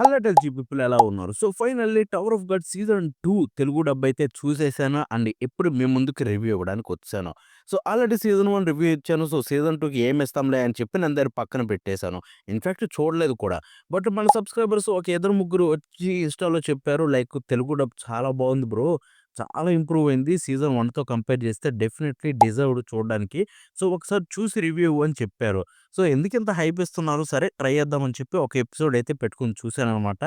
Hello టెల్జీ people ఎలా ఉన్నారు? So, finally 'tower of god' season 2 Telugu dub అయితే చూసేసాను. అండ్ ఇప్పుడు మీ ముందుకు రివ్యూ ఇవ్వడానికొచ్చేసాను. సో, ఆల్రెడీ సీజన్ 1 రివ్యూ ఇచ్చాను. సో, సీజన్ 2కి ఏమిస్తాంలే అని చెప్పి నేను దాన్ని పక్కన పెట్టేసాను. ఇన్‌ఫాక్ట్ చూడలేదు కూడా. బట్ మన సబ్‌స్క్రైబర్స్ ఒక ఇద్దరు ముగ్గురు వచ్చి ఇన్‌స్టాలో చెప్పారు. లైక్ తెలుగు డబ్ చాలా బాగుంది బ్రో. చాలా ఇంప్రూవ్ అయింది. సీజన్ 1తో కంపేర్ చేస్తే డెఫినైట్‌లీ డిజర్వ్డ్ చూడడానికి. సో, ఒకసారి చూసి రివ్యూ ఇవ్వు అని చెప్పారు. సో, ఎందుకింత హైప్ ఇస్తున్నారు? సరే ట్రై చేద్దామని చెప్పి ఒక ఎపిసోడ్ అయితే పెట్టుకొని చూసాననమాట.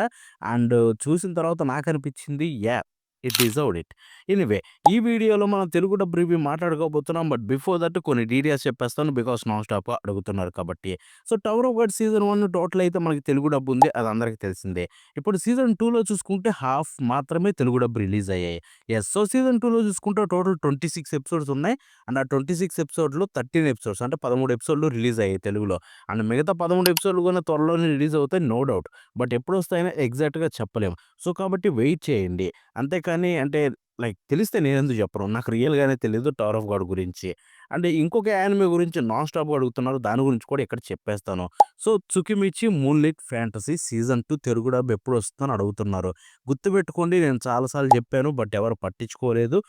అండ్ చూసిన తర్వాత నాకనిపించింది yeah! It deserved it. Anyway ఈ వీడియోలో మనం తెలుగు డబ్ రివ్యూ మాట్లాడుకోబోతున్నాం. బట్ బిఫోర్ దట్ కొన్ని డీటెయిల్స్ చెప్పేస్తాను. బికాజ్ నాన్ స్టాప్‌గా అడుగుతున్నారు కాబట్టి. So, 'tower of god' season 1 total అయితే మనకి తెలుగు డబ్ ఉంది. అది అందరికీ తెలిసిందే. ఇప్పుడు సీజన్ 2లో చూసుకుంటే హాఫ్ మాత్రమే తెలుగు డబ్ రిలీజ్ అయ్యాయి. యెస్. సో, సీజన్ 2లో చూసుకుంటే టోటల్ 26 ఎపిసోడ్స్ ఉన్నాయి. అండ్ ఆ 26 ఎపిసోడ్‌లో 13 ఎపిసోడ్స్ అంటే 13 ఎపిసోడ్‌లు రిలీజ్ అయ్యాయి తెలుగులో. అండ్ మిగతా 13 ఎపిసోడ్‌లు కూడా త్వరలోనే రిలీజ్ అవుతాయి నో డౌట్. బట్ ఎప్పుడొస్తాయని ఎగ్జాక్ట్‌గా చెప్పలేము. సో, కాబట్టి వెయిట్ చేయండి. అంతేకాని అంటే లైక్ తెలిస్తే నేనెందుకు చెప్పను. నాకు రియల్‌గానే తెలీదు 'టవర్ ఆఫ్ గాడ్' గురించి. అండ్ ఇంకొక యానిమే గురించి నాన్ స్టాప్‌గా అడుగుతున్నారు. దాని గురించి కూడా ఇక్కడ చెప్పేస్తాను. So, 'Tsukimichi moonlit fantasy' season 2 Telugu dub ఎప్పుడొస్తుందని అడుగుతున్నారు. గుర్తుపెట్టుకోండి నేను చాలా సార్లు చెప్పాను. బట్ ఎవరు పట్టించుకోలేదు.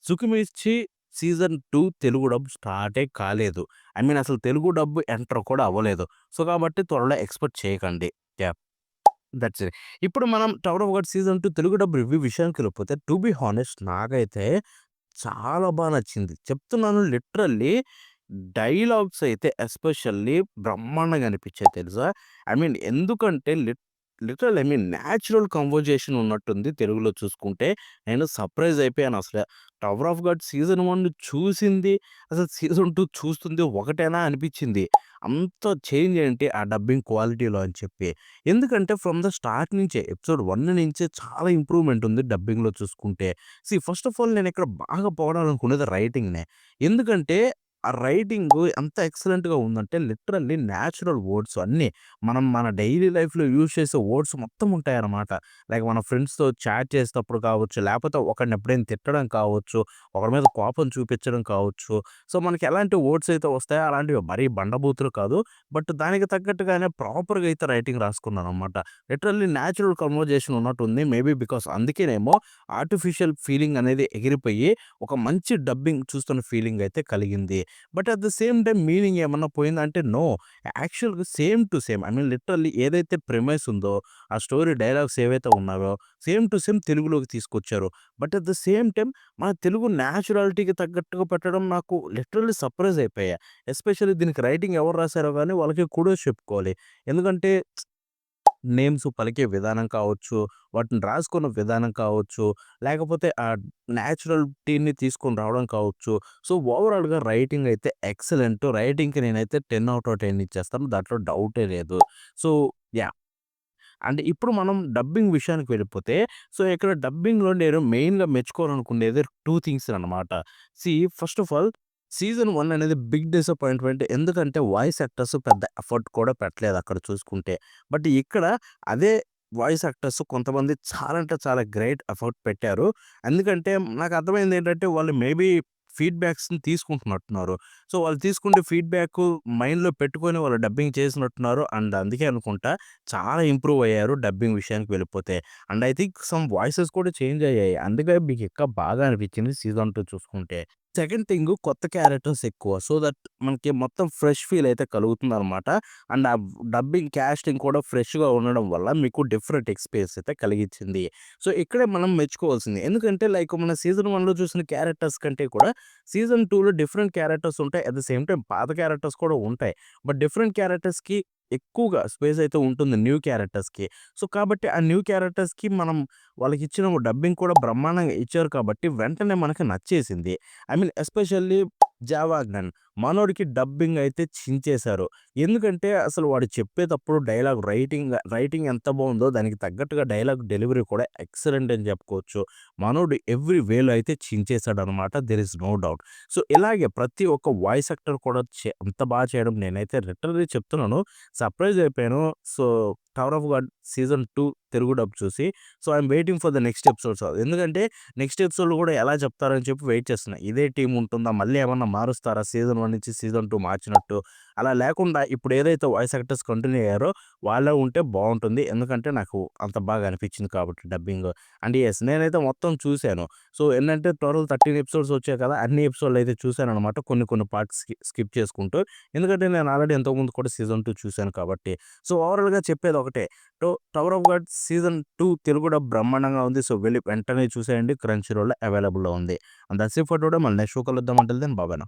'త్సుకిమిచి' సీజన్ 2 తెలుగు డబ్ స్టార్టే కాలేదు. ఐ మీన్ అసలు తెలుగు డబ్ ఎంటర్ కూడా అవ్వలేదు. సో, కాబట్టి త్వరలో ఎక్స్‌పెక్ట్ చేయకండి. యాహ్! That's it. ఇప్పుడు మనం 'tower of god' season 2 Telugu dub review విషయానికెళ్ళిపోతే టు బీ హానెస్ట్ నాకైతే చాలా నచ్చింది. చెప్తున్నాను లిటరల్లీ డైలాగ్స్ అయితే ఎస్పెషల్లీ బ్రహ్మాండంగా అనిపించాయి తెలుసా? ఐ మీన్ ఎందుకంటే literal I mean natural conversation ఉన్నట్టుంది తెలుగులో చూసుకుంటే. నేను సర్ప్రైజ్ అయిపోయాను అసల. 'టవర్ ఆఫ్ గాడ్' సీజన్ 1 చూసింది, అసలు సీజన్ 2 చూస్తుంది ఒకటేనా అనిపించింది. అంత చేంజ్ ఏంటి ఆ డబ్బింగ్ క్వాలిటీలో అని చెప్పి. ఎందుకంటే ఫ్రమ్ ద స్టార్ట్ నుంచే ఎపిసోడ్ 1 నుంచే చాలా ఇంప్రూవ్‌మెంట్ ఉంది డబ్బింగ్‌లో చూసుకుంటే. ఫస్ట్ ఆఫ్ ఆల్ నేనిక్కడ బాగా పొగడాలనుకునేది రైటింగ్‌నే. ఎందుకంటే, ఆ రైటింగు ఎంత ఎక్సలెంట్‌గా ఉందంటే లిటరల్లీ న్యాచురల్ వర్డ్స్ అన్నీ. మనం మన డైలీ లైఫ్‌లో యూజ్ చేసే వర్డ్స్ మొత్తం ఉంటాయన్నమాట. లైక్ మన ఫ్రెండ్స్‌తో చాట్ చేసేటప్పుడు కావచ్చు, లేపోతే ఒకడిని ఎప్పుడైనా తిట్టడం కావచ్చు, ఒకడి మీద కోపం చూపించడం కావచ్చు. సో, మనకి ఎలాంటి వర్డ్స్ అయితే వస్తాయో అలాంటివి మరీ బండబూతులు కాదు. బట్ దానికి తగ్గట్టుగానే ప్రాపర్‌గా అయితే రైటింగ్ రాసుకున్నానన్నమాట. లిటరల్లీ న్యాచురల్ కన్వర్జేషన్ ఉన్నట్టుంది. మేబీ బికాజ్ అందుకేనేమో ఆర్టిఫిషియల్ ఫీలింగ్ అనేది ఎగిరిపోయి, ఒక మంచి డబ్బింగ్ చూస్తున్న ఫీలింగ్ అయితే కలిగింది. But at the same time meaning ఏమన్నా పోయిందంటే నో. యాక్చువల్‌గా same to same I mean literally ఏదైతే ప్రిమైస్ ఉందో, ఆ స్టోరీ డైలాగ్స్ ఏవైతే ఉన్నాయో సేమ్ టు సేమ్ తెలుగులోకి తీసుకొచ్చారు. But at the same time మన తెలుగు న్యాచురాలిటీకి తగ్గట్టుగా పెట్టడం నాకు లిటరల్లీ సర్ప్రైజ్ అయిపోయా. ఎస్పెషల్లీ దీనికి రైటింగ్ ఎవరు రాసారో గాని వాళ్ళకి కుడోస్ చెప్పుకోవాలి. ఎందుకంటే నేమ్స్ పలికే విధానం కావచ్చు, వాటిని రాసుకున్న విధానం కావచ్చు, లేకపోతే ఆ నేచురల్‌టీని తీసుకొని రావడం కావచ్చు. సో, ఓవరాల్‌గా రైటింగ్ అయితే ఎక్సలెంట్. రైటింగ్‌కి నేనైతే 10 ఔట్ ఆఫ్ 10 ఇచ్చేస్తాను. దాంట్లో డౌటే లేదు. So, yeah! అండ్ ఇప్పుడు మనం డబ్బింగ్ విషయానికి వెళ్ళిపోతే, సో, ఇక్కడ డబ్బింగ్‌లో నేను మెయిన్‌గా మెచ్చుకోవాలనుకునేది 2 థింగ్స్ అనమాట. ఫస్ట్ ఆఫ్ ఆల్ సీజన్ 1 అనేది బిగ్ డిసప్పాయింట్‌మెంట్. ఎందుకంటే వాయిస్ యాక్టర్స్ పెద్ద ఎఫర్ట్ కూడా పెట్టలేదు అక్కడ చూసుకుంటే. బట్ ఇక్కడ అదే వాయిస్ యాక్టర్స్ కొంతమంది చాలా అంటే చాలా గ్రేట్ ఎఫర్ట్ పెట్టారు. ఎందుకంటే నాకు అర్థమైందేంటంటే వాళ్ళు మేబీ ఫీడ్‌బ్యాక్స్‌ని తీసుకుంటున్నట్టున్నారు. సో, వాళ్ళు తీసుకుంటే ఫీడ్‌బ్యాకు మైండ్‌లో పెట్టుకొని వాళ్ళు డబ్బింగ్ చేసినట్టున్నారు. అండ్ అందుకే అనుకుంటా చాలా ఇంప్రూవ్ అయ్యారు డబ్బింగ్ విషయానికి వెళ్ళిపోతే. And I think some voices కూడా చేంజ్ అయ్యాయి. అందుకే మీకు ఇంకా బాగా అనిపించింది సీజన్ 2 చూసుకుంటే. సెకండ్ థింగు కొత్త క్యారెక్టర్స్ ఎక్కువ. సో దట్ మనకి మొత్తం ఫ్రెష్ ఫీల్ అయితే కలుగుతుందనమాట. అండ్ ఆ డబ్బింగ్ కాస్టింగ్ కూడా ఫ్రెష్‌గా ఉండడం వల్ల మీకు డిఫరెంట్ ఎక్స్‌పీరియన్స్ అయితే కలిగించింది. సో, ఇక్కడే మనం మెచ్చుకోవాల్సింది. ఎందుకంటే లైక్ మన సీజన్ 1లో చూసిన క్యారెక్టర్స్ కంటే కూడా సీజన్ 2లో డిఫరెంట్ క్యారెక్టర్స్ ఉంటాయి. అట్ ద సేమ్ టైమ్ పాత క్యారెక్టర్స్ కూడా ఉంటాయి. బట్ డిఫరెంట్ క్యారెక్టర్స్‌కి ఎక్కువగా స్పేస్ అయితే ఉంటుంది న్యూ క్యారెక్టర్స్‌కి. సో, కాబట్టి ఆ న్యూ క్యారెక్టర్స్‌కి మనం వాళ్ళకిచ్చిన డబ్బింగ్ కూడా బ్రహ్మాండంగా ఇచ్చారు కాబట్టి వెంటనే మనకు నచ్చేసింది. ఐ మీన్ ఎస్పెషల్లీ 'జావాగ్నన్' మనోడికి డబ్బింగ్ అయితే చించేశారు. ఎందుకంటే అసలు వాడు చెప్పేటప్పుడు డైలాగ్ రైటింగ్ ఎంత బావుందో దానికి తగ్గట్టుగా డైలాగ్ డెలివరీ కూడా ఎక్సలెంట్ అని చెప్పుకోవచ్చు. మనోడు ఎవ్రి వేలో అయితే చించేసాడనమాట. There is no doubt. So, ఇలాగే ప్రతి ఒక్క వాయిస్ యాక్టర్ కూడా అంత చేయడం నేనైతే లిటరల్లీ చెప్తున్నాను. సర్ప్రైజ్ అయిపోయాను. So, 'tower of god' season 2 Telugu dub చూసి. So, I am waiting for the next episodes. ఎందుకంటే నెక్స్ట్ ఎపిసోడ్‌లో కూడా ఎలా చెప్తారని చెప్పి వెయిట్ చేస్తున్నా. ఇదే టీమ్ ఉంటుందా? మళ్ళీ ఏమన్నా మారుస్తారా? సీజన్ నుంచి సీజన్ 2 మార్చినట్టు అలా లేకుండా ఇప్పుడు ఏదైతే వాయిస్ యాక్టర్స్ కంటిన్యూ అయ్యారో వాళ్ళే ఉంటే బావుంటుంది. ఎందుకంటే నాకు అంత బాగా అనిపించింది కాబట్టి డబ్బింగ్. అండ్ యెస్ నేనైతే మొత్తం చూసాను. సో, ఏంటంటే టోటల్ 13 ఎపిసోడ్స్ వచ్చాయి కదా! అన్ని ఎపిసోడ్‌లయితే చూసాననమాట. కొన్ని కొన్ని పార్ట్స్ స్కిప్ చేసుకుంటూ. ఎందుకంటే నేను ఆల్రెడీ ఇంతకుముందు కూడా సీజన్ 2 చూసాను కాబట్టి. సో, ఓవరాల్‌గా చెప్పేదొకటే. 'Tower of god' season 2 Telugu dub బ్రహ్మాండంగా ఉంది. సో, వెంటనే చూసేయండి. క్రంచీ రోల్‌లో అవైలబుల్‌లో ఉంది. And that's it for today. మళ్ళీ నెక్స్ట్ షో కలుద్దాం. Until then bye bye now.